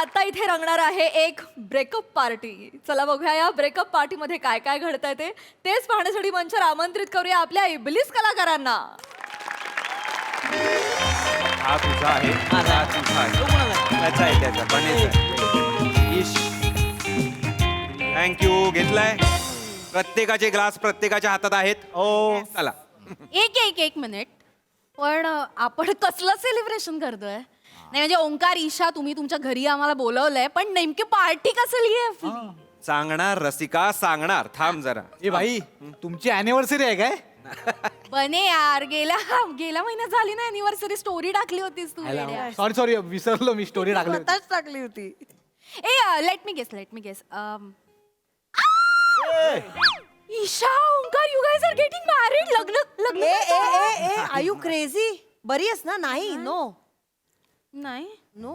आता इथे रंगणार आहे एक ब्रेकअप पार्टी. चला बघूया या ब्रेकअप पार्टी मध्ये काय काय घडतंय तेच पाहण्यासाठी मंचावर आमंत्रित करूया आपल्या इबलीस कलाकारांना. हा तुझा आहे, हा तुझा आहे, त्याचा आहे, त्याचा बनेचा इश. थँक्यू. घेतलाय. प्रत्येकाचे ग्लास प्रत्येकाच्या हातात आहेत. ओ चला. एक मिनिट. पण आपण कसलं सेलिब्रेशन करतोय? नाही म्हणजे ओंकार, ईशा, तुम्ही तुमच्या घरी आम्हाला बोलवलंय, पण नेमकी पार्टी कसली आहे आपली? सांगणार रसिका, सांगणार. थांब जरा. ए भाई, तुमची अॅनिव्हर्सरी आहे काय? बने यार, गेल्या महिन्यात झाली ना अॅनिव्हर्सरी. स्टोरी टाकली होतीस तू. सॉरी विसरलो मी, स्टोरी टाकली होती. स्वतःच टाकली होती. Let me guess. Isha, Omkar, you guys are getting married. लग्न आर यू क्रेझी? बरी आहेस ना? नाही. नाही. नो.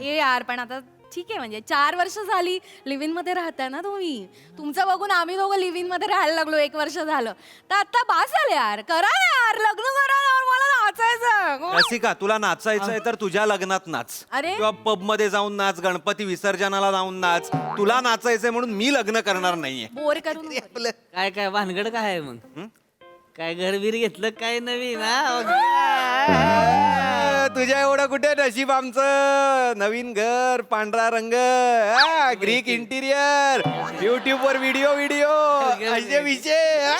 ए यार, पण आता ठीक आहे, म्हणजे 4 वर्ष झाली लिव्ह इन मध्ये राहताय ना तुम्ही. तुमचं बघून आम्ही दोघं लिव्ह इन मध्ये राहायला लागलो. 1 वर्ष झालं तर आता बास झालं यार. करा ना यार, लग्न करा ना. मला नाचायचं. रसिका, तुला नाचायचंय तर तुझ्या लग्नात नाच. अरे. किंवा पब मध्ये जाऊन नाच, गणपती विसर्जनाला जाऊन नाच. तुला नाचायचंय म्हणून मी लग्न करणार नाहीये. बोर करून नको. काय भानगड काय आहे मग? काय घरबीर घेतलं काय नवीन? तुझ्या एवढं कुठे नशीब आमचं. नवीन घर, पांढरा रंग, ग्रीक इंटिरियर, युट्यूब वर व्हिडिओ असे विषय.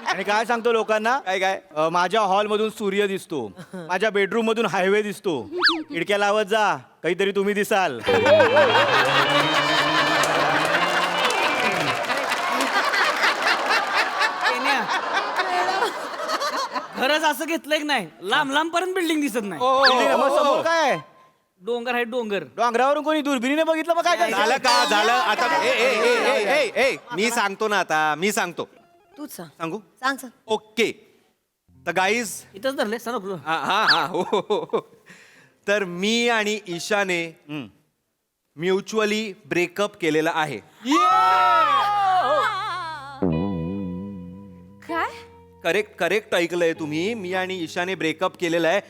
आणि काय सांगतो लोकांना, काय माझ्या हॉल मधून सूर्य दिसतो, माझ्या बेडरूम मधून हायवे दिसतो. खिडक्या लावत जा, काहीतरी तुम्ही दिसाल. खरंच असं घेतलंय की नाही? लांब पर्यंत बिल्डिंग दिसत नाही. मग समोर काय आहे? डोंगर आहे, डोंगर. डोंगरावरून कोणी दुर्बिणीने बघितलं मग काय करायचं? झालं का? झालं आता. मी सांगतो ना, आता मी सांगतो. तूच सांग. सांगू? सांग. ओके. तर गाईज, इथंच धरले सर. हा हो. तर मी आणि ईशाने म्युच्युअली ब्रेकअप केलेला आहे. काय? करेक्ट ऐकलंय तुम्ही. मी आणि ईशाने ब्रेकअप केलेला आहे.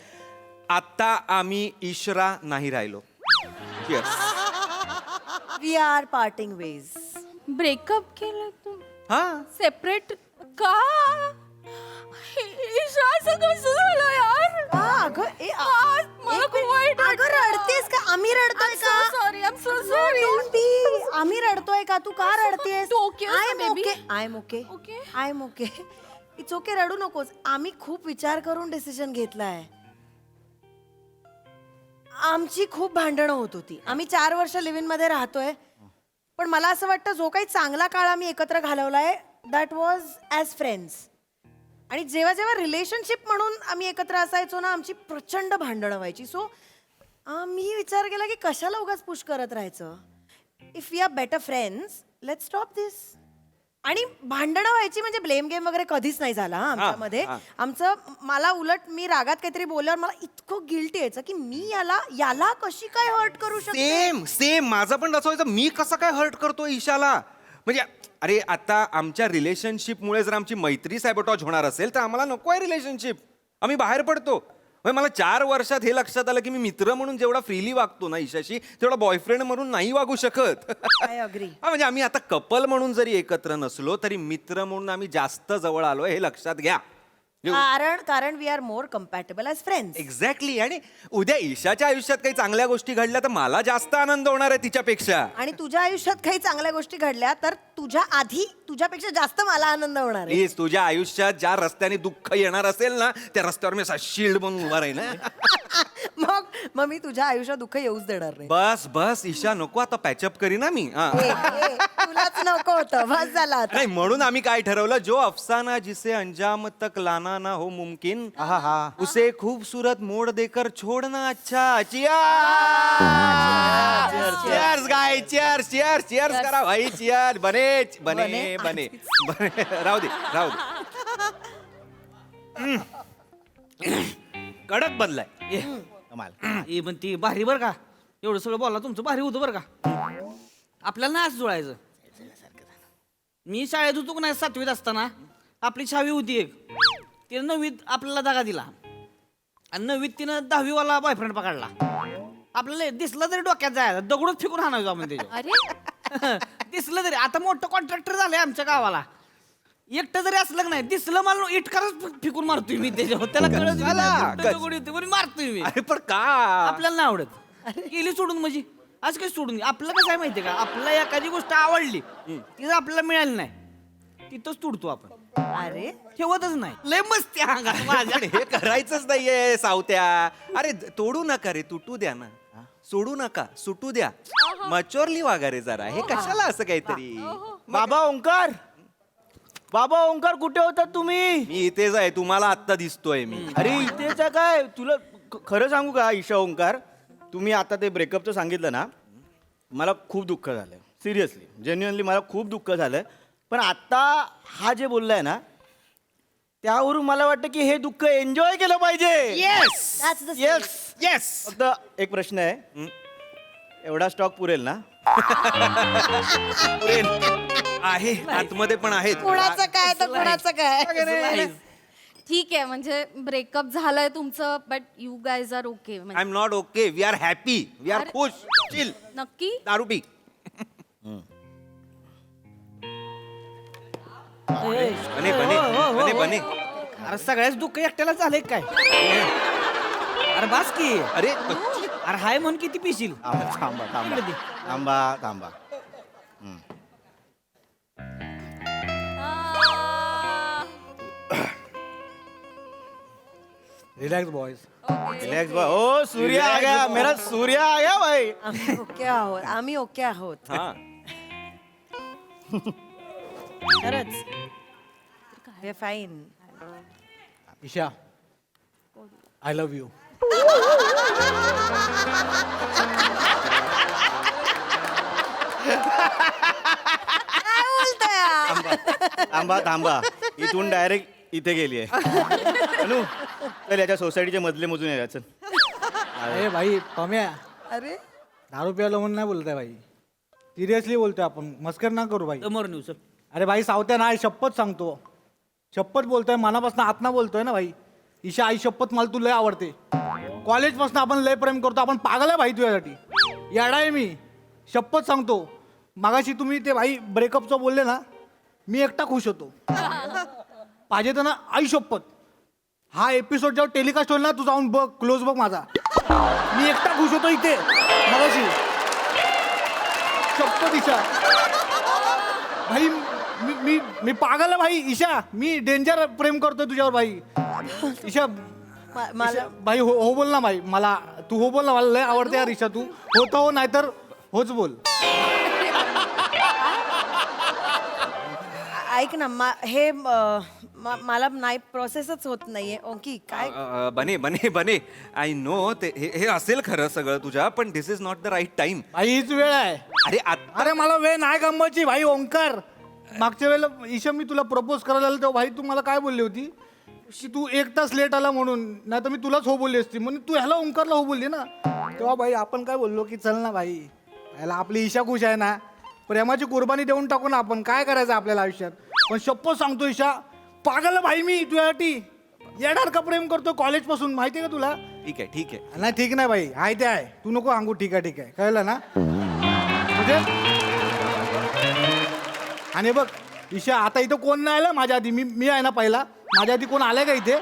आता आम्ही ईशरा नाही राहिलो. Cheers. We are parting ways. Breakup केलं तू? हा. सेपरेट का? ईशा, असं कसं झालं यार? मला खूप वाईट अगं रडतेस का? आम्ही रडतोय का? Sorry, I am so sorry. Don't be. आम्ही रडतोय का? तू का रडतेस? तू okay आहेस ना, baby? I am okay. It's okay. रडू नकोस. आम्ही खूप विचार करून डिसिजन घेतलाय. आमची खूप भांडणं होत होती. आम्ही 4 वर्ष लिव्ह इन मध्ये राहतोय, पण मला असं वाटतं जो काही चांगला काळ आम्ही एकत्र घालवलाय दॅट वॉज ॲज फ्रेंड्स. आणि जेव्हा जेव्हा रिलेशनशिप म्हणून आम्ही एकत्र असायचो ना, आमची प्रचंड भांडणं व्हायची. सो मी विचार केला की कशाला उगाच पुश करत राहायचं. If we are better friends, let's stop this. आणि भांडणं व्हायची म्हणजे ब्लेम गेम वगैरे कधीच नाही झाला आमच्यामध्ये. आमचं, मला उलट मी रागात काहीतरी बोलल्यावर मला इतकं गिल्टी यायचं की मी याला कशी काय हर्ट करू शकते. सेम माझं पण असं व्हायचं. मी कसं काय हर्ट करतो ईशाला? म्हणजे अरे, आता आमच्या रिलेशनशिपमुळे जर आमची मैत्री सॅबोटॉज होणार असेल तर आम्हाला नको आहे रिलेशनशिप. आम्ही बाहेर पडतो. मला 4 वर्षात हे लक्षात आलं की मी मित्र म्हणून जेवढा फ्रीली वागतो ना ईशाशी, तेवढा बॉयफ्रेंड म्हणून नाही वागू शकत. I agree. म्हणजे आम्ही आता कपल म्हणून जरी एकत्र नसलो तरी मित्र म्हणून आम्ही जास्त जवळ आलोय, हे लक्षात घ्या. कारण we are more compatible as friends. Exactly. आणि उद्या ईशाच्या आयुष्यात काही चांगल्या गोष्टी घडल्या तर मला जास्त आनंद होणार आहे तिच्यापेक्षा. आणि तुझ्या आयुष्यात काही चांगल्या गोष्टी घडल्या तर तुझ्यापेक्षा जास्त मला आनंद होणार आहे. प्लीज, तुझ्या आयुष्यात ज्या रस्त्याने दुःख येणार असेल ना, त्या रस्त्यावर मी असा शिल्ड म्हणून उभा राहील ना. मग मी तुझ्या आयुष्यात दुःख येऊच देणार नाही. बस ईशा, नको आता पॅचअप करी ना मी. तुलाच नको होतं. बस झाला आता. नाही, म्हणून आम्ही काय ठरवलं, जो अफसाना जिसे अंजाम तक लाना ना हो मुमकिन, उसे खूबसूरत मोड देकर छोड़ना अच्छा. चियर्स गाय, चियर्स करा भाई. चियर. बने. राहू दे. कडक बनलाय. ए पण ती भारी बर का, एवढं सगळं बोलला तुमचं भारी होतं बरं का. आपल्याला नाही असं जुळायचं. मी शाळेत होतो की नाही 7वीत असताना, आपली छावी होती एक. तिने 9वीत आपल्याला दगा दिला आणि 9वीत तिनं 10वी वाला बॉयफ्रेंड पकडला. आपल्याला दिसलं तरी डोक्यात जायला दगडच फेकून हाणायचो आपण त्याच्यावर अरे दिसलं तरी आता मोठं कॉन्ट्रॅक्टर झालंय आमच्या गावाला एकटं जरी असलं की नाही दिसलं मला इटकारच फेकून मारतोय मी त्याच्यावर त्याला कळत मारतोय मी अरे पण का आपल्याला नाही आवडत गेली सोडून म्हणजे आज काही सोडून आपल्याला कसं आहे माहितीये का आपल्याला एखादी गोष्ट आवडली ती जर आपल्याला मिळाली नाही तिथंच तुडतो आपण अरे ठेवतच नाही लय मस्ती अंगात माझ्या पण हे करायचंच नाहीये सावत्या. अरे तोडू नका रे, तुटू द्या ना. सोडू नका, सुटू द्या. मच्युअरली वागा रे जरा. हे कशाला असं काहीतरी. बाबा ओंकार, बाबा ओंकार कुठे होतात तुम्ही? मी इथेच आहे, तुम्हाला आत्ता दिसतोय मी. अरे इथेच आहे काय? तुला खरं सांगू का ईशा ओंकार, तुम्ही आता ते ब्रेकअपचं सांगितलं ना, मला खूप दुःख झालं. सिरियसली जेन्युअनली मला खूप दुःख झालं. पण आता हा जे बोललाय ना त्यावरून मला वाटतं की हे दुःख एन्जॉय केलं पाहिजे. Yes That's the yes yes. फक्त एक प्रश्न आहे, एवढा स्टॉक पुरेल ना? आहे, आतमध्ये पण आहेत. कुणाचं काय तर कुणाचं काय. ठीक आहे म्हणजे ब्रेकअप झालंय तुमचं but you guys are okay I am not okay. We are happy, we are अरे. खुश. चिल. नक्की दारू पी. बने बने बने बने. अरे सगळ्याच दुःख एकट्याला झालंय काय अरे बास की अरे अरे हाय म्हणून किती पिशील थांबा थांबा इकडे दे. थांबा थांबा. Relax boys. रिलॅक्स भाई. ओ सूर्य आ गया, मेरा सूर्य आ गया भाई. आम्ही ओके आहोत, आम्ही ओके आहोत हा. खरंच. हे fine. Isha, I love you. काय बोलतोय? थांबा थांबा, इथून डायरेक्ट इथे गेली आहे. अनु चल याच्या सोसायटीचे मधले मोजून या. चल अरे भाई पम्या, अरे दारू प्यायला म्हणून नाही बोलताय भाई, सिरियसली बोलतोय आपण, मस्कर ना करू भाई. समोर नेऊ सर अरे भाई सावत्या नाही, शपथ सांगतो, शपथ बोलतोय, मनापासून आतना बोलतोय ना भाई. ईशा आई शपथ, मला तू लय आवडते. कॉलेजपासून आपण लय प्रेम करतो, आपण पागल आहे भाई तुझ्यासाठी. येडा आहे मी, शपथ सांगतो. मागाशी तुम्ही ते भाई ब्रेकअपचं बोलले ना, मी एकटा खुश होतो. पाहिजे तर ना आई शपथ, हा एपिसोड जेव्हा टेलिकास्ट होईल ना, तू जाऊन बघ, क्लोज बघ माझा. मी एकटा खुश होतो इथे मगाशी. शपथ ईशा भाई, मी पागल आहे भाई. ईशा मी डेंजर प्रेम करतोय तुझ्यावर भाई. ईशा मला भाई हो बोल ना भाई, मला तू हो बोल ना, मला लय आवडते यार ईशा. तू हो तर हो, नाहीतर होच बोल. ऐक ना, हे मला नाही, प्रोसेसच होत नाहीये. ओके काय बने बने बने. आय नो ते हे असेल खरं सगळं तुझ्या, पण this is not the right time. भाई हीच वेळ आहे. अरे आता अरे मला वेळ नाही गमवायची भाई. ओंकार, मागच्या वेळेला ईशा मी तुला प्रपोज करायला आलो तेव्हा भाई तू मला काय बोलली होती की तू 1 तास लेट आला म्हणून, नाही तर मी तुलाच हो बोलली असती. म्हणून तू ह्याला ओंकारला हो बोलली ना. तेव्हा भाई आपण काय बोललो की चल ना भाई, ह्याला आपली ईशा खुश आहे ना, प्रेमाची कुर्बानी देऊन टाकू ना आपण. काय करायचं आपल्याला आयुष्यात. पण शपथ सांगतो ईशा, पागल आहे भाई मी तुझ्यासाठी. येणार का प्रेम करतो कॉलेजपासून, माहिती आहे का तुला. ठीक आहे ठीक आहे. नाही ठीक नाही भाई, आहे ते आहे. तू नको सांगू. ठीक आहे ठीक आहे, कळलं ना. म्हणजे आणि बघ ईशा, आता इथं कोण नाही आलं माझ्या आधी. मी आहे ना पहिला. माझ्या आधी कोण आलंय का इथे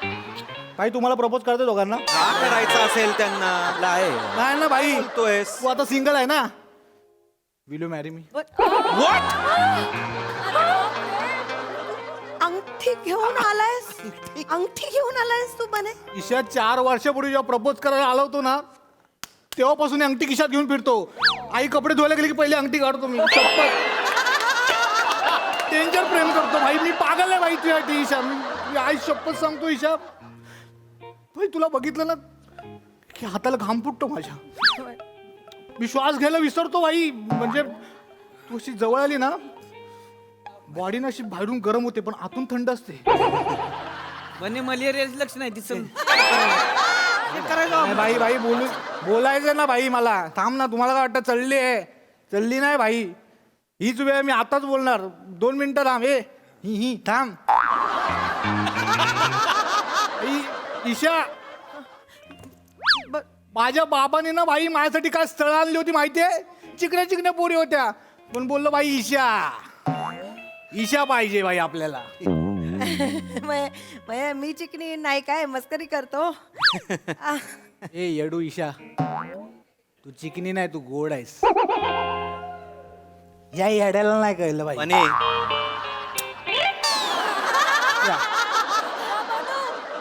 भाई? तुम्हाला प्रपोज करते दोघांना. का करायचं असेल त्यांना. आहे नाही ना भाई, बोलतोयस तू आता सिंगल आहे ना. Will you marry me? अंगठी घेऊन आलायस? अंगठी घेऊन आलायस तू बने? ईशा 4 वर्षापूर्वी जेव्हा प्रपोज करायला आलो होतो ना, तेव्हापासून अंगठी खिशात घेऊन फिरतो. आई कपडे धुवायला गेली की पहिले अंगठी काढतो मी. शपथ, डेंजर प्रेम करतो भाई मी. पागल आहे भाई तुझ्यासाठी ईशा. मी आई शपथ सांगतो ईशा भाई, तुला बघितलं ना की हाताला घाम फुटतो माझ्या. मी श्वास घ्यायला विसरतो भाई. म्हणजे तू अशी जवळ आली ना, बॉडी ना अशी बाहेरून गरम होते पण आतून थंड असते. बने मलेरियाचं लक्ष नाही दिसत नाही भाई भाई बोलायचं ना भाई मला. थांब ना, तुम्हाला काय वाटतं चलली आहे? चलली नाही भाई, हीच वेळ. मी आताच बोलणार. 2 मिनिटं थांब. ही थांब. ईशा माझ्या बाबाने ना भाई माझ्यासाठी काय स्थळ आणली होती माहितीये, चिकण्या चिकण्या पोरी होत्या, पण बोललो भाई ईशा पाहिजे भाई आपल्याला. मी चिकनी नाही काय मस्करी करतो. ए येडू ईशा, तू चिकनी नाही, तू गोड आहेस. या येड्याला नाही कळलं भाई. बने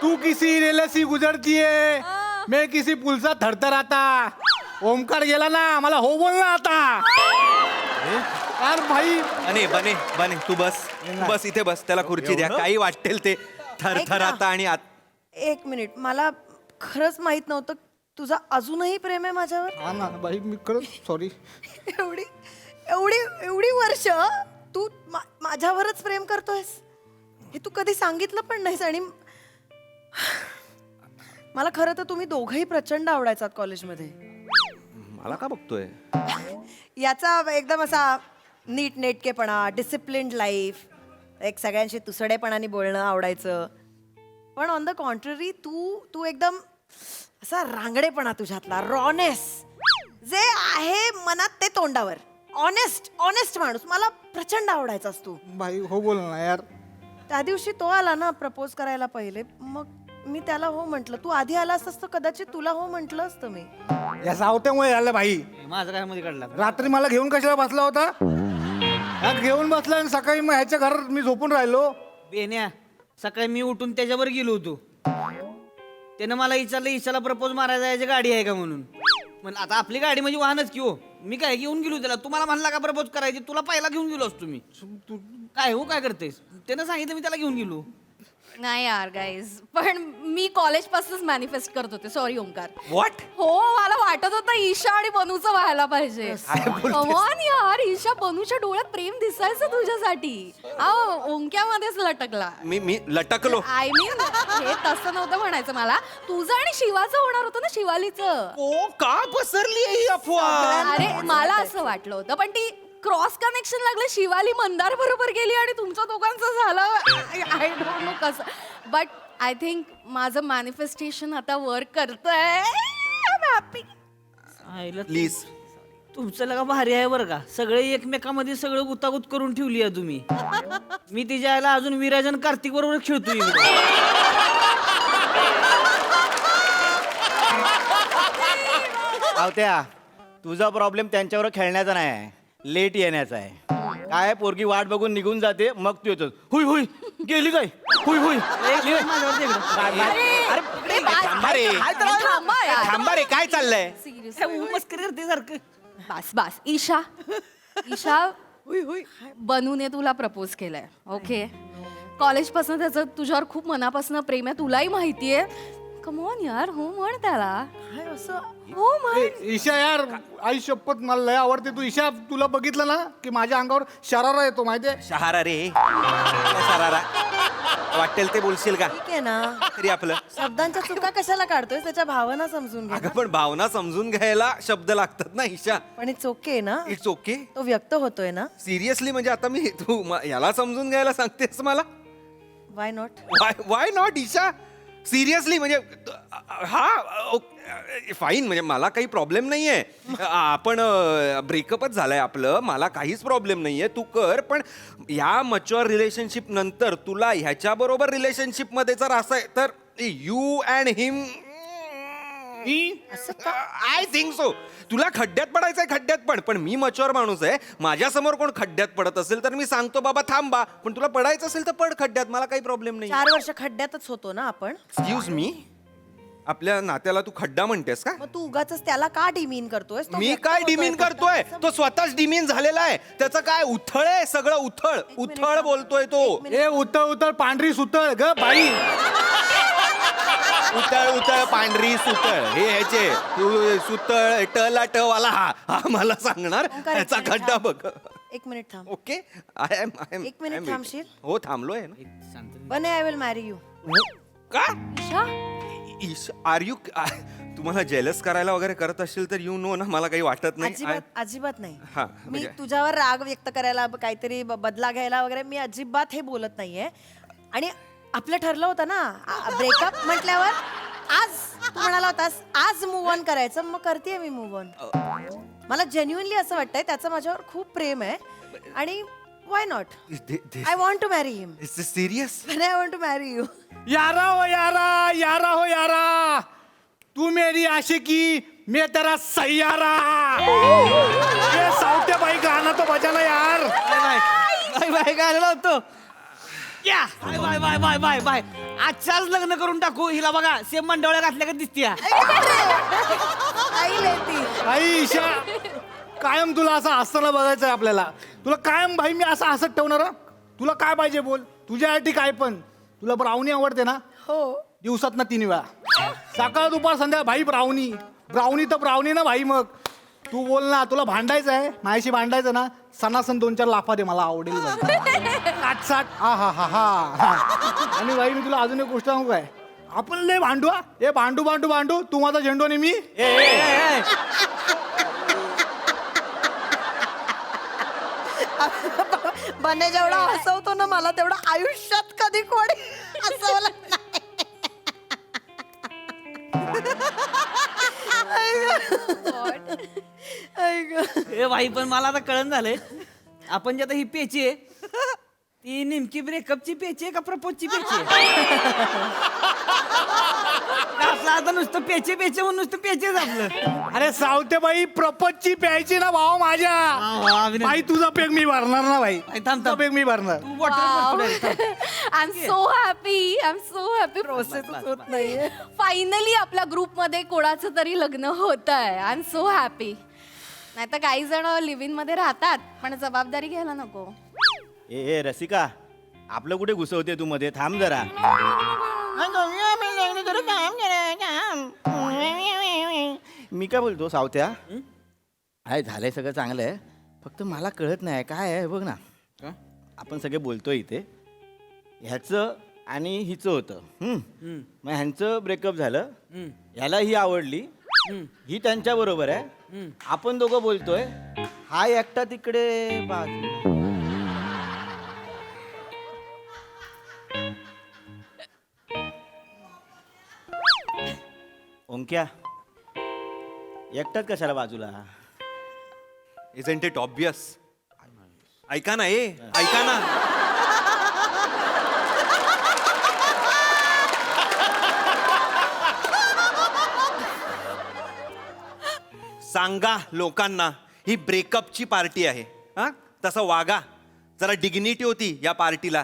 तू किसी रेल से गुजरती है, मैं किसी पुल सा थरथराता. ओमकार गेला ना, मला हो बोल ना आता. यार भाई बने बने बने तू बस इथे बस, त्याला खुर्ची द्या, काही वाटेल ते थरथराता आणि एक मिनिट, मला खरंच माहित नव्हतं तुझं अजूनही प्रेम आहे माझ्यावर. हा ना भाई, मी खरंच सॉरी. एवढी एवढी एवढी वर्ष तू माझ्यावरच प्रेम करतोयस, हे तू कधी सांगितलं पण नाहीस. आणि मला खरं तर तुम्ही दोघंही प्रचंड आवडायचात कॉलेजमध्ये. मला का बघतोय? याचा एकदम असा नीट नेटकेपणा, डिसिप्लिन्ड लाईफ, एक सगळ्यांशी तुसडेपणाने बोलणं आवडायचं. पण ऑन द कॉन्ट्ररी तू एकदम असा रांगडेपणा तुझ्यातला, रॉनेस, जे आहे मनात ते तोंडावर, ऑनेस्ट माणूस, मला प्रचंड आवडायचास तू. भाई हो बोल ना यार. त्या दिवशी तो आला ना प्रपोज करायला पहिले, मग मी त्याला हो म्हटलं. तू आधी आला असतास तर कदाचित तुला हो म्हटलं असतं मी. या सावत्यामुळे झालं भाई. माझं काय मध्ये काढला रात्री मला घेऊन कशाला बसला होता? घेऊन बसला आणि सकाळी मग ह्याच्या घरात मी झोपून राहिलो. बेन्या, सकाळी मी उठून त्याच्यावर गेलो होतो. त्यानं मला विचारलं ईशाला प्रपोज मारायला जायची गाडी आहे का म्हणून. म्हणलं आता आपली गाडी म्हणजे वाहनच की हो. मी काय घेऊन गेलो त्याला. तुम्हाला म्हणला का प्रपोज करायची, तुला पहिला घेऊन गेलो असतो मी. काय हो काय करतेस? त्यानं सांगितलं, मी त्याला घेऊन गेलो. नाही यार गाईज, पण मी कॉलेजपासूनच मॅनिफेस्ट करत होते. सॉरी ओंकार. व्हॉट? हो, मला वाटत होतं ईशा आणि बनूचं व्हायला पाहिजे. कमॉन यार, ईशा बनूच्या डोळ्यात प्रेम दिसायचं तुझ्यासाठी. ओंक्यामध्येच लटकला. मी लटकलो. आय मीन हे तसं नव्हतं म्हणायचं मला. तुझं आणि शिवाचं होणार होतं ना, शिवालीचं. ओ का पसरली ही अफवा? अरे मला असं वाटलं होतं, पण ती क्रॉस कनेक्शन लागलं. शिवाली मंदार बरोबर गेली आणि तुमचं दोघांचं झालं. आय डोंट नो कसं, बट आय थिंक माझं मॅनिफेस्टेशन आता वर्क करतंय. हॅपी. प्लीज. तुमचं लगा भारी आहे बरं का. सगळे एकमेकांमध्ये सगळं गुतागुत करून ठेवली आहे तुम्ही. मी तिच्या आईला अजून विराज आणि कार्तिक बरोबर खेळतोय. आवत्या, तुझा प्रॉब्लेम त्यांच्यावर खेळण्याचा नाही आहे, लेट येण्याचा आहे. काय पोरगी वाट बघून निघून जाते, मग तू येतो हुई हुई गेली काय, हुई हुई. थांबा रे, काय चाललंय? मस्करी करते सारखं. बस ईशा बनूने तुला प्रपोज केलंय. ओके, कॉलेजपासून त्याचं तुझ्यावर खूप मनापासून प्रेम आहे, तुलाही माहितीये. कमॉन यार, हो म्हण त्याला. काय असं हो म्हण. ईशा यार, आई शपथ मला लय आवडते तू. ईशा, तुला बघितलं ना की माझ्या अंगावर शरारा येतो माहितीये. शहारा रे, शरारा. वाटेल ते बोलशील का? ठीक आहे ना, तरी आपलं. शब्दांच्या चुका कशाला काढतोय, त्याच्या भावना समजून घे अगं ना. पण भावना समजून घ्यायला शब्द लागतात ना ईशा. पण इट्स ओके ना, इट्स ओके. तो व्यक्त होतोय ना. सिरियसली म्हणजे आता मी तू याला समजून घ्यायला सांगतेस मला? Why not? Why not Isha? Seriously म्हणजे हा फाईन, म्हणजे मला काही प्रॉब्लेम नाहीये. आपण ब्रेकअपच झालंय आपलं, मला काहीच प्रॉब्लेम नाहीये. तू कर, पण या मच्युअर रिलेशनशिप नंतर तुला ह्याच्या बरोबर रिलेशनशिप मध्ये जर असं आहे तर you and him, I think so. तुला खड्ड्यात पडायचंय, खड्ड्यात पण मी मच्युअर माणूस आहे. माझ्या समोर कोण खड्ड्यात पडत असेल तर मी सांगतो बाबा थांबा, पण तुला पडायचं असेल तर पड खड्ड्यात, मला काही प्रॉब्लेम नाही. 4 वर्ष खड्ड्यातच होतो ना आपण. एक्सक्यूज मी, आपल्या नात्याला तू खड्डा म्हणतेस का? मग तू उगाच त्याला का डिमीन करतोय? मी काय डिमीन करतोय? तो स्वतःच डिमीन झालेला आहे. त्याचं काय उथळ आहे, सगळं उथळ बोलतोय तो. ए उतळ पांढरी सुतळ ग बाई. उतळ पांढरी सुतळ हे ह्याचे. तू सुतळ टला ट वाला हा मला सांगणार ओंकार, त्याचा एक मिनिट खड्डा थांब. बघ. 1 मिनिट थांब. Okay, I am. एक मिनिट थांबशील? हो थांबलोय ना. बने, आय विल मॅरी यू. का? ईशा, आर यू तुम्हाला जेलस करायला वगैरे करत असेल तर यू नो ना, मला काही वाटत नाही. अजिबात नाही. हा, मी म्हणजे- तुझ्यावर राग व्यक्त करायला, काहीतरी बदला घ्यायला वगैरे मी अजिबात हे बोलत नाहीये. आणि आपलं ठरलं होतं ना ब्रेकअप म्हटल्यावर, आज तू म्हणाला होतास आज मूव ऑन करायचं, मग करते मी मूव ऑन. मला जेन्युइनली असं वाटतंय त्याचं माझ्यावर खूप प्रेम आहे आणि why not. I want to marry him. Serious? I want to marry you. यारा हो यारा, यारा हो यारा, तू मेरी आशिकी, मैं तेरा सैयारा. ये सावत्या बाई गाणं तो बजाना यार. बाय बाय गायला होतो. या bye bye bye bye bye bye. आजच्याच लग्न करून टाकू हिला. बघा सेम मंडवळ्या घातल्या का दिसतीया. आई लेती. आई ईशा, कायम तुला असं हसताना बघायचंय आपल्याला. तुला कायम भाई मी असं हसत ठेवणार हं? तुला काय पाहिजे बोल, तुझ्यासाठी काय पण. तुला ब्राउनी आवडते ना? हो. दिवसात ना 3 वेळा, सकाळ दुपार संध्याकाळ. भाई ब्राउनी, ब्राउनी तर ब्राउनी ना भाई. मग तू बोल ना, तुला भांडायचं आहे माझ्याशी, भांडायचं ना, सणासण 2-4 लाफा दे, मला आवडेल. काटसाट. हा हा हा हा. आणि भाई मी तुला अजून एक गोष्ट सांगू काय, आपण लय भांडू. हे भांडू भांडू भांडू, तू माझा झेंडू आणि मी. बने जेवढा हसवतो ना मला, तेवढं आयुष्यात कधी कोणी हसवलं नाही. आई गं. ए भाई पण मला आता कळण झालंय आपण जे आता ही पेची आहे ती नेमकी ब्रेकअपची पेची आहे का प्रपोजची पेची आहे. असं आता नुसतं पेचे पेचे म्हणून नुसतं पेचेच आपलं. अरे सावते बाई, प्रपंचची प्यायची ना भाऊ माझ्या. अभिनंदन. भाई तुझा पेग मी भरणार ना भाई. थांब. तुझा पेग मी भरणार. तू water I am so happy, I am so happy. प्रोसेसच होत नाहीये. फायनली आपल्या ग्रुपमध्ये कोणाचं तरी लग्न होत आहे. I am so happy. नाही तर काही जण लिव्ह इन मध्ये राहतात पण जबाबदारी घ्यायला नको. ए रसिका, आपलं कुठे घुसवते तू मध्ये, थांब जरा. मी काय बोलतो सावत्या, हाय झालंय सगळं चांगलं आहे, फक्त मला कळत नाही काय आहे. बघ ना, आपण सगळे बोलतोय इथे, ह्याचं आणि हिचं होतं. मग ह्यांचं ब्रेकअप झालं, ह्याला ही आवडली, ही त्यांच्या बरोबर आहे. आपण दोघं बोलतोय, हा एकटा तिकडे बाजूला. ओंक्या, एकटाच कशाला बाजूला? Isn't it obvious? ऐका ना, ऐका ना. सांगा लोकांना ही ब्रेकअपची पार्टी आहे. हा, तसं वागा. जरा डिग्निटी होती या पार्टीला.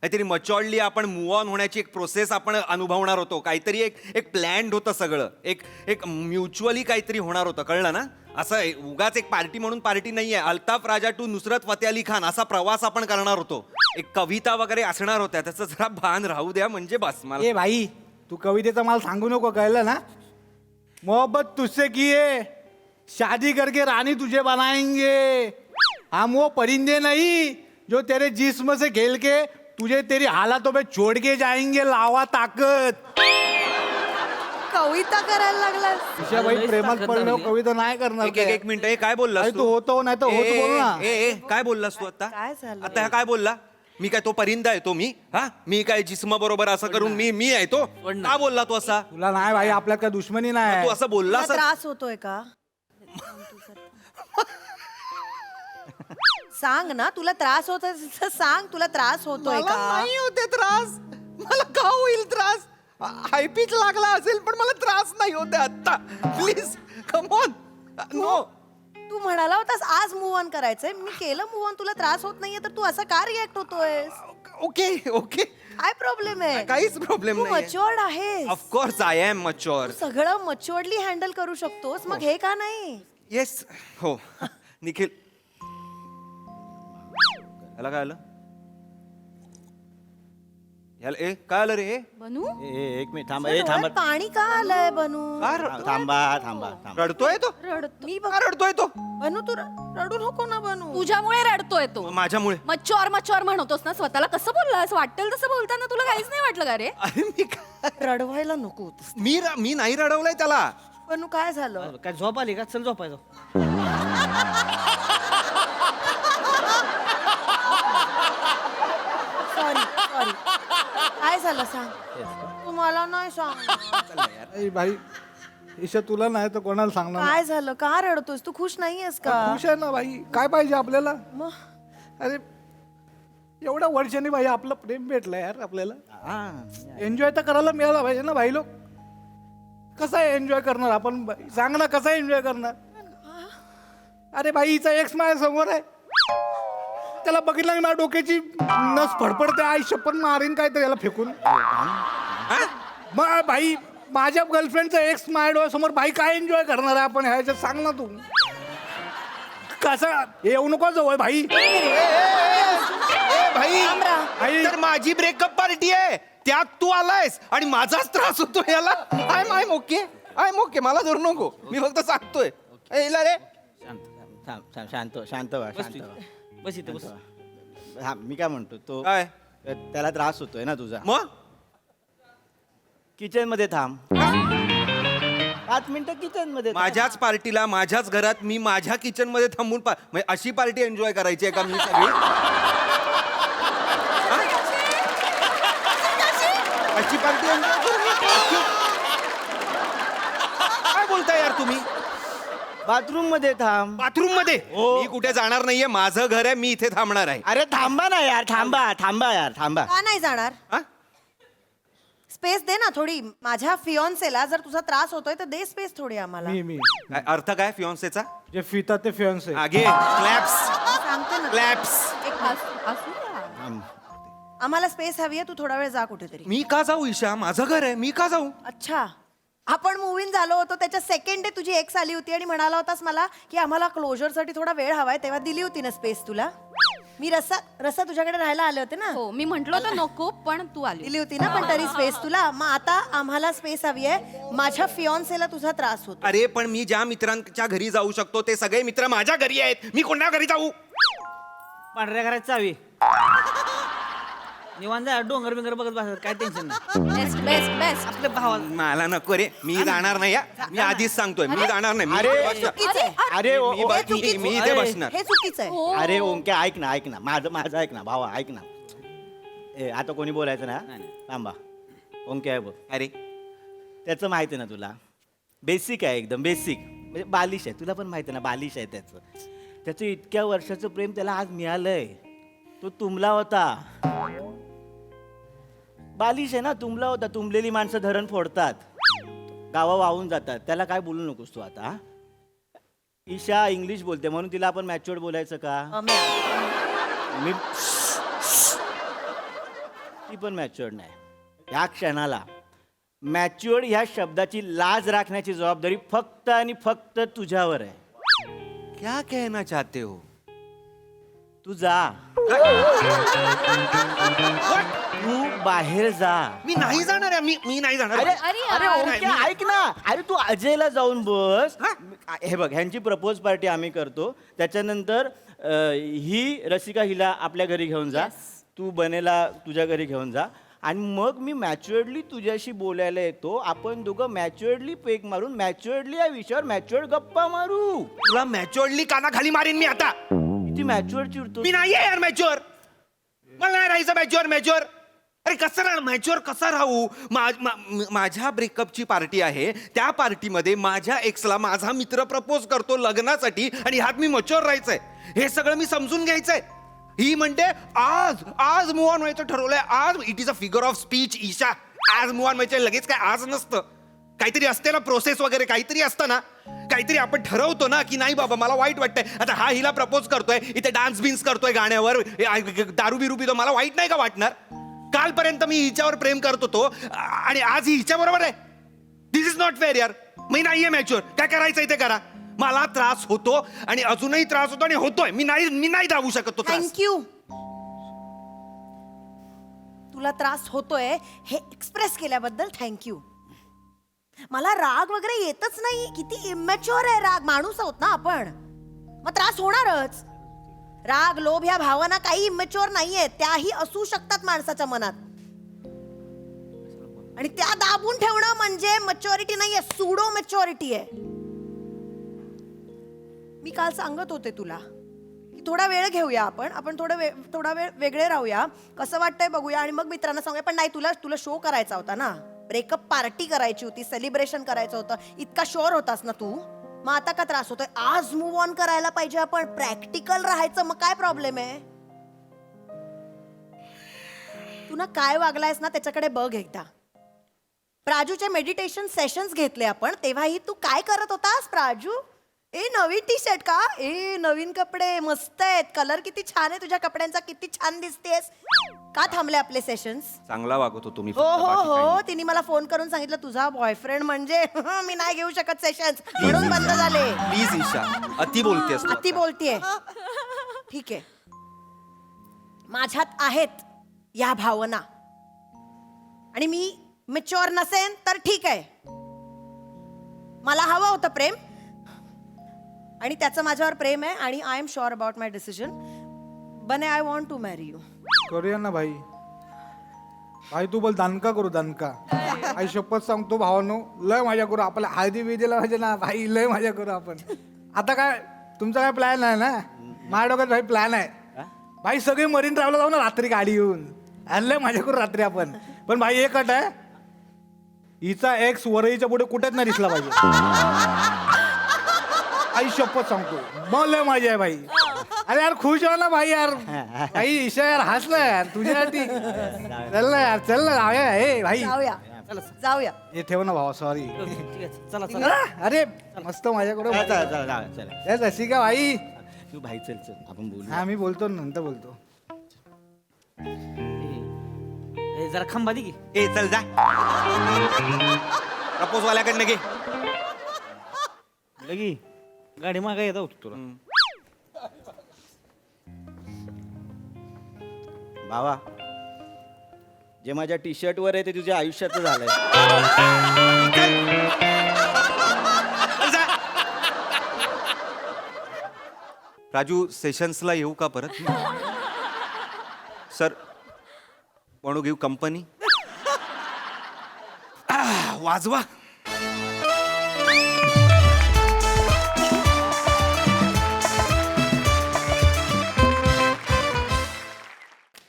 काहीतरी मचॉर्डली आपण मूव ऑन होण्याची एक प्रोसेस आपण अनुभवणार होतो. काहीतरी एक प्लॅन्ड होतं सगळं. एक म्युच्युअली काहीतरी होणार होतं, कळलं ना? असं उगाच एक पार्टी म्हणून पार्टी नाहीये. अल्ताफ राजा टू नुसरत फतेह अली खान असा प्रवास आपण करणार होतो. एक कविता वगैरे असणार होत्या, त्याचं जरा भान राहू द्या म्हणजे बस. मला ए भाई, तू कवितेचं मला सांगू नको, कळलं ना? मोहब्बत तुझसे किए, शादी करके रानी तुझे बनाएंगे. हम वो परिंदे नहीं जो तेरे जिस्म से खेल के तुझे तेरी हालातों पे छोड़ के जाएंगे. लावा ताकद. कविता करायला लागलास. ईशा भाई, प्रेमात पडलो कविता नाही करणार. एक मिनिट, काय बोललास तू होतो नाही तर होतो बोल ना. काय बोललास तू आता? काय झालं? आता काय बोलला? मी काय तो परिंदा आहे तो? मी काय जिस्म बरोबर असं करून मी आहे तो? का बोलला तू असा? तुला नाही भाई, आपल्यात काय दुश्मनी नाही. तू असं बोललास? तुला त्रास होतोय का? सांग ना, तुला त्रास होत सांग. तुला त्रास होतोय का? नाही होते त्रास. मला का होईल त्रास? हाय पिच लागला असेल पण मला त्रास नाही होते आता. Please come on. नो. तू म्हणाला होतास आज मूव ऑन करायचंय, मी केलं मूव ऑन. तुला त्रास होत नाहीये तर तू असा का रिॲक्ट होतोय? ओके. काय प्रॉब्लेम आहे? काहीच प्रॉब्लेम तू नाही. मच्युअर्ड आहेस. Of course I am mature. सगळं मच्युअर्डली हँडल करू शकतोस, मग हे का नाही? येस. हो. निखिल, याला काय आलं? काय आलं रे? बनू एक मिनिट थांबा. डोळ्यात थांबा पाणी का आलंय बनू? थांबा. रडतोय तो? मी का रडतोय तो? बनू, तू रडू नको ना बनू. तुझ्यामुळे रडतोय तो. माझ्यामुळे? मच्चॉर म्हणतोस ना स्वतःला. कसं बोललास? वाटेल तसं बोलताना तुला काहीच नाही वाटलं का रे? अरे रडवायला नको होतंस. मी नाही रडवलंय त्याला. बनू काय झालं? काय झोप आली का? चल झोपायचं. सॉरी. काय झालं सांग तुम्हाला नाही सांग ए भाई ईशा तुला नाही तर कोणाला सांगणार काय झालं का रडतोस तू खुश नाहीयेस का खुश आहे ना भाई काय पाहिजे आपल्याला मग अरे एवढ्या वर्षांनी भाई आपलं प्रेम भेटलं यार आपल्याला हा एन्जॉय तर करायला मिळाला पाहिजे ना भाई लोक कसं आहे एन्जॉय करणार आपण सांग ना कसं एन्जॉय करणार अरे भाई हिचा एक्स माझ्या समोर आहे त्याला बघितलं की माझ्या डोक्याची नस फडफडते आई शपथ मारीन काय तर याला फेकून मग भाई माझ्या गर्लफ्रेंडचा एक्स माझ्या डोळ्यासमोर भाई काय एन्जॉय करणार आहे आपण ह्याच्यात सांग ना तू कसं येऊ नको जवळ भाई भाई तर माझी ब्रेकअप पार्टी आहे त्यात तू आलायस आणि माझाच त्रास होतो याला आय मोके मला धरू नको मी फक्त सांगतोय याला रे शांत शांत व्हा शांत व्हा. बस इथे बस हा मी काय म्हणतो तो काय त्याला त्रास होतोय ना तुझा मग किचन मध्ये थांब 5 मिनिटं किचन मध्ये थांब. माझ्याच पार्टीला माझ्याच घरात मी माझ्या किचन मध्ये थांबून म्हणजे अशी पार्टी एन्जॉय करायची आहे का मी सगळी अशी पार्टी काय बोलताय यार तुम्ही बाथरूम मध्ये थांब बाथरूम मध्ये हो. मी कुठे जाणार नाहीये माझं घर आहे मी इथे थांबणार आहे अरे थांबा ना यार थांबा यार थांबा का नाही जाणार हा? स्पेस दे ना थोडी माझ्या फिओन्सेला जर तुझा त्रास होतोय तर दे स्पेस थोडी आम्हाला मी काय अर्थ काय फिओन्सेचा जे फिता ते फिअन्स आहे आगे क्लॅप्स सांगते ना क्लॅप्स एक असू द्या. आम्हाला स्पेस हवी आहे तू थोडा वेळ जा कुठेतरी मी का जाऊ ईशा माझं घर आहे मी का जाऊ अच्छा आपण मूवीन झालो होतो त्याच्या सेकंड डे तुझी एक्स आली होती आणि म्हणाला होतास मला की आम्हाला क्लोजरसाठी थोडा वेळ हवाय तेव्हा दिली होती ना स्पेस तुला मी रस्सा तुझ्याकडे राहायला आले होते ना हो मी म्हंटल होतं नको पण तू आली दिली होती ना पण तरी स्पेस तुला मग आता आम्हाला स्पेस हवी आहे माझ्या फिओन्सेला तुझा त्रास होतो अरे पण मी ज्या मित्रांच्या घरी जाऊ शकतो ते सगळे मित्र माझ्या घरी आहेत मी कोणत्या घरी जाऊ पांढऱ्या घरात चावी निवांत जा डोंगर बिंगर बघत बसत काय टेन्शन नाही बेस्ट बेस्ट बेस्ट आपल्या भावाला मला नको रे मी जाणार नाही हा. मी आधीच सांगतोय मी जाणार नाही मी अरे, इथे बसणार. चुकीचं आहे. अरे ओ- मी ओ- ब- हे चुकीचं. मी इथे बसणार हे चुकीचं आहे अरे ओंके ऐक ना माझं ऐक ना भावा ऐक ना ए आता कोणी बोलायचं ना थांबा ओंके आहे बघ अरे त्याचं माहिती आहे ना तुला बेसिक आहे एकदम बेसिक म्हणजे बालिश आहे तुला पण माहिती आहे ना बालिश आहे त्याचं इतक्या वर्षाचं प्रेम त्याला आज मिळालंय तो तुंबला होता बालिश आहे ना तुंबला होता तुंबलेली माणसं धरण फोडतात गावा वाहून जातात त्याला काय बोलू नकोस तू आता हा? ईशा इंग्लिश बोलते म्हणून तिला आपण मॅच्युअर्ड बोलायचं का मी ती पण मॅच्युअर्ड नाही ह्या क्षणाला मॅच्युअर्ड ह्या शब्दाची लाज राखण्याची जबाबदारी फक्त आणि फक्त तुझ्यावर आहे क्या कहना चाहते हो तू जा तू बाहेर जा मी नाही जाणार आहे मी नाही जाणार अरे अरे अरे यार. ओंके, ऐक ना अरे तू अजयला जाऊन बस हे बघ ह्यांची प्रपोज पार्टी आम्ही करतो त्याच्यानंतर ही रसिका हिला आपल्या घरी घेऊन जा तू बनेला तुझ्या घरी घेऊन जा आणि मग मी मॅच्युअर्डली तुझ्याशी बोलायला येतो आपण दोघं मॅच्युअर्डली पेक मारून मॅच्युअर्डली या विषयावर मॅच्युअर्ड गप्पा मारू तुला मॅच्युअरली कानाखाली मारीन मी आता किती मॅच्युअर्ड चिडतो मी नाहीये यार मॅच्युअर मला नाही राहायचं मॅच्युअर अरे कसं राह मॅच्युअर कसा राहू माझ्या ब्रेकअपची पार्टी आहे त्या पार्टीमध्ये माझ्या एक्सला माझा मित्र प्रपोज करतो लग्नासाठी आणि ह्यात मी मॅच्युअर राहायचंय हे सगळं मी समजून घ्यायचंय ही म्हणते आज मूव ऑन व्हायचं ठरवलंय आज it is a figure of speech Isha आज मूव ऑन व्हायचं लगेच काय आज नसतं काहीतरी असते ना प्रोसेस वगैरे काहीतरी असतं ना काहीतरी आपण ठरवतो ना की नाही बाबा मला वाईट वाटतंय आता हा हिला प्रपोज करतोय इथे डान्स बिन्स करतोय गाण्यावर दारू बिरू पितो मला वाईट नाही का वाटणार कालपर्यंत मी हिच्यावर प्रेम करत होतो आणि आज ही हिच्या बरोबर आहे दिस इज नॉट फेअर यार मी नाहीये मॅच्युअर काय करायचं ते करा मला त्रास होतो आणि अजूनही त्रास होतो आणि होतोय मी नाही दाबू शकत तो त्रास थँक्यू तुला त्रास होतोय हे एक्सप्रेस केल्याबद्दल थँक्यू मला राग वगैरे येतच नाही किती इमॅच्युअर आहे राग माणूस आहोत ना आपण मग त्रास होणारच राग लोभ ह्या भावना काही इमॅच्युअर नाहीये त्याही असू शकतात माणसाच्या मनात आणि त्या दाबून ठेवणं म्हणजे मॅच्युरिटी नाहीये सुडो मॅच्युरिटी आहे मी काल सांगत होते तुला की की थोडा वेळ घेऊया आपण थोडा वेळ वेगळे राहूया, कसं वाटतंय बघूया आणि मग मित्रांना सांगूया. पण नाही, तुला शो करायचा होता ना, ब्रेकअप पार्टी करायची होती, सेलिब्रेशन करायचं होतं, इतका शुअर होतास ना तू, मग आता का त्रास होतोय? आज मूव्ह ऑन करायला पाहिजे, आपण प्रॅक्टिकल राहायचं, मग काय प्रॉब्लेम आहे? तू ना काय वागलायस ना त्याच्याकडे बघ एकदा. प्राजूचे मेडिटेशन सेशन्स घेतले आपण, तेव्हाही तू काय करत होतास प्राजू? ए नवीन टी शर्ट का? ए नवीन कपडे मस्त आहेत, कलर किती छान आहे तुझ्या कपड्यांचा, किती छान दिसतेस. का थांबले आपले सेशन्स? चांगला वागत होतो मी हो फक्त, हो बाकी काही हो, नाही. तिने मला फोन करून सांगितलं तुझा बॉयफ्रेंड म्हणजे मी नाही घेऊ शकत सेशन्स, म्हणून बंद झाले. प्लीज ईशा, अति बोलतेस तू अति आता. बोलतीये. ठीक आहे, माझ्यात आहेत या भावना आणि मी मॅच्युअर नसेन तर ठीक आहे. मला हवं होतं प्रेम आणि त्याचं माझ्यावर प्रेम आहे आणि I am sure about my decision. बने, I want to marry you. करूया ना भाई. भाई तू बोल दणका करू, दणका. आई शपथ सांगतो भावानो, लय मजा करू. आपल्या हळदी बिदीला म्हणजे ना भाई, लय मजा करू आपण. आता काय तुमचा काय प्लॅन आहे ना? माझ्या डोक्यात भाई प्लॅन आहे भाई, सगळे मरीन ड्राईव्हला जाऊ ना रात्री गाडी येऊन, आणि लय मजा करू रात्री आपण. पण भाई एक अट आहे, हिचा एक्स वरईच्या पुढे कुठेच नाही दिसला पाहिजे. आई शपथ सांगतो, मग लय मजा आहे भाई. अरे यार खुश हो ना भाई यार. भाई ईशा यार हसला यार तुझ्यासाठी. चल ना यार, चल ना जाऊया. हे भाई जाऊया जाऊया. हे ठेव ना भावा, सॉरी. ठीक आहे चला चला. अरे मस्त मजा करू. चला रसिका भाई. तू भाई चल चल, आपण बोलू. हा मी बोलतो नंतर बोलतो. ए, जरा खांबा दे की. ए चल जा, प्रपोज वाल्याकडनं घे. लगी गाडी मागा येत होतो तुला. भावा, जे माझ्या टी शर्ट वर आहे ते तुझ्या आयुष्याचं झालंय. राजू, सेशन्सला येऊ का परत? सर, म्हणू घेऊ कंपनी? वाजवा.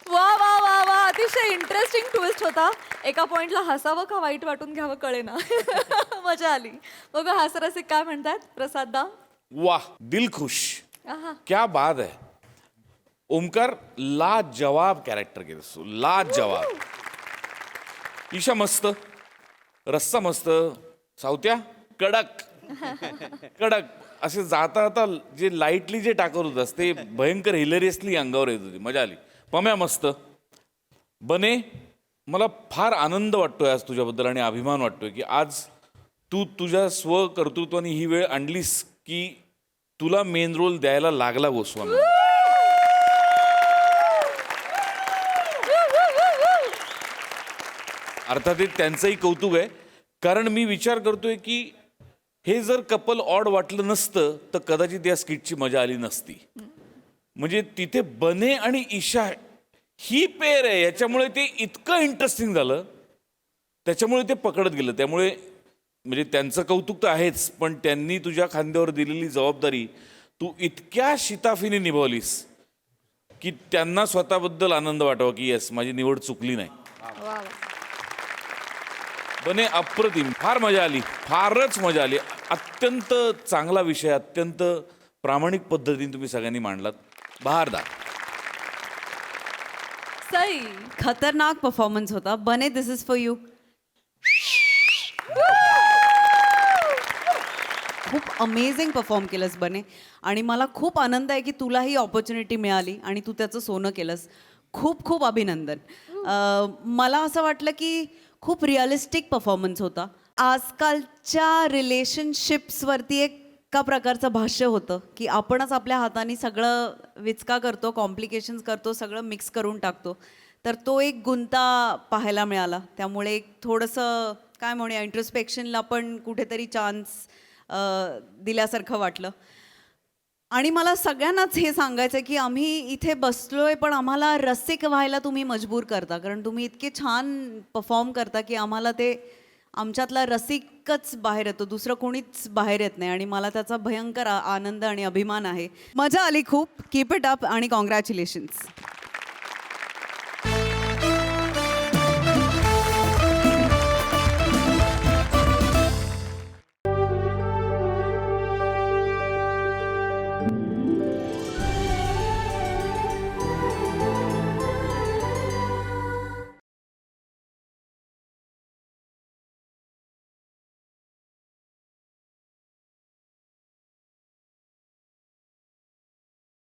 वा वा वा वा, अतिशय इंटरेस्टिंग ट्विस्ट होता. एका पॉइंटला हसावं का वाईट वाटून घ्यावं कळेना. मजा आली. बघा हास्यरसिक काय म्हणतात. प्रसाद दा. वाह, दिल खुश. आहा. क्या बात है. ओमकार लाजवाब कॅरेक्टर केलं तू, लाजवाब. ईशा मस्त, रस्सा मस्त, सावत्या कडक कडक. असे जाता जाता जे लाईटली जे टाकत होतास ते भयंकर हिलेरियसली अंगावर येत होती, मजा आली. पम्या मस्त. बने, मला फार आनंद वाटतोय आज तुझ्याबद्दल आणि अभिमान वाटतोय की आज तू तुझ्या स्वकर्तृत्वाने ही वेळ आणलीस की तुला मेन रोल द्यायला लागला गोस्वामी. अर्थात हे त्यांचंही कौतुक आहे, कारण मी विचार करतोय की हे जर कपल ऑड वाटलं नसतं तर कदाचित या स्किटची मजा आली नसती. म्हणजे तिथे बने आणि ईशा ही पेअर आहे, याच्यामुळे ते इतकं इंटरेस्टिंग झालं, त्याच्यामुळे ते पकडत गेलं. त्यामुळे म्हणजे त्यांचं कौतुक तर आहेच, पण त्यांनी तुझ्या खांद्यावर दिलेली जबाबदारी तू इतक्या शिताफीने निभावलीस की त्यांना स्वतःबद्दल आनंद वाटावा की येस, माझी निवड चुकली नाही. बने, अप्रतिम, फार मजा आली, फारच मजा आली. अत्यंत चांगला विषय, अत्यंत प्रामाणिक पद्धतीने तुम्ही सगळ्यांनी मांडलात. बहारदार. सई. खतरनाक परफॉर्मन्स होता. बने, दिस इज फॉर यू. खूप अमेझिंग परफॉर्म केलंस बने, आणि मला खूप आनंद आहे की तुला ही ऑपॉर्च्युनिटी मिळाली आणि तू त्याचं सोनं केलंस. खूप खूप अभिनंदन. मला असं वाटलं की खूप रिअलिस्टिक परफॉर्मन्स होता. आजकालच्या रिलेशनशिप्सवरती एका प्रकारचं भाष्य होतं की आपणच आपल्या हाताने सगळं विचका करतो, कॉम्प्लिकेशन्स करतो, सगळं मिक्स करून टाकतो. तर तो एक गुंता पाहायला मिळाला. त्यामुळे एक थोडंसं काय म्हणूया, इंट्रोस्पेक्शनला पण कुठेतरी चान्स दिल्यासारखं वाटलं. आणि मला सगळ्यांनाच हे सांगायचं आहे की आम्ही इथे बसलोय पण आम्हाला रसिक व्हायला तुम्ही मजबूर करता, कारण तुम्ही इतके छान परफॉर्म करता की आम्हाला ते आमच्यातला रसिकच बाहेर येतो, दुसरं कोणीच बाहेर येत नाही आणि मला त्याचा भयंकर आनंद आणि अभिमान आहे. मजा आली खूप. कीप इट अप आणि कॉंग्रॅच्युलेशन्स.